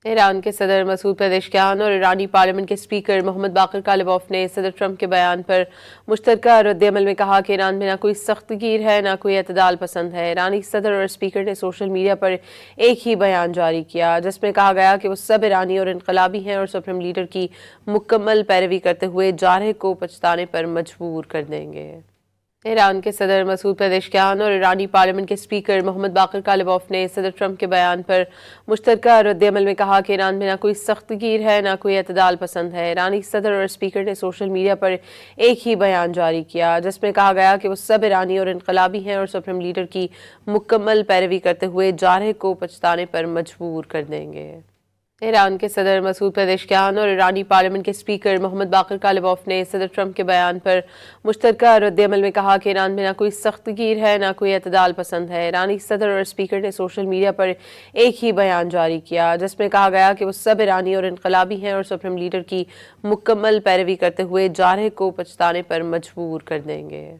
ایران کے صدر Masoud Pezeshkian اور ایرانی پارلیمنٹ کے اسپیکر محمد باقر کالباف نے صدر ٹرمپ کے بیان پر مشترکہ رد عمل میں کہا کہ ایران میں نہ کوئی سخت گیر ہے نہ کوئی اعتدال پسند ہے۔ ایرانی صدر اور اسپیکر نے سوشل میڈیا پر ایک ہی بیان جاری کیا جس میں کہا گیا کہ وہ سب ایرانی اور انقلابی ہیں اور سپریم لیڈر کی مکمل پیروی کرتے ہوئے جارحے کو پچھتانے پر مجبور کر دیں گے۔ ایران کے صدر مسعود پزشکیان اور ایرانی پارلیمنٹ کے اسپیکر محمد باقر کالباف نے صدر ٹرمپ کے بیان پر مشترکہ رد عمل میں کہا کہ ایران میں نہ کوئی سخت گیر ہے نہ کوئی اعتدال پسند ہے۔ ایرانی صدر اور اسپیکر نے سوشل میڈیا پر ایک ہی بیان جاری کیا جس میں کہا گیا کہ وہ سب ایرانی اور انقلابی ہیں اور سپریم لیڈر کی مکمل پیروی کرتے ہوئے جارحے کو پچھتانے پر مجبور کر دیں گے۔ ایران کے صدر مسعود پزشکیان اور ایرانی پارلیمنٹ کے اسپیکر محمد باقر کالباف نے صدر ٹرمپ کے بیان پر مشترکہ رد عمل میں کہا کہ ایران میں نہ کوئی سخت گیر ہے نہ کوئی اعتدال پسند ہے۔ ایرانی صدر اور اسپیکر نے سوشل میڈیا پر ایک ہی بیان جاری کیا جس میں کہا گیا کہ وہ سب ایرانی اور انقلابی ہیں اور سپریم لیڈر کی مکمل پیروی کرتے ہوئے جارحے کو پچھتانے پر مجبور کر دیں گے۔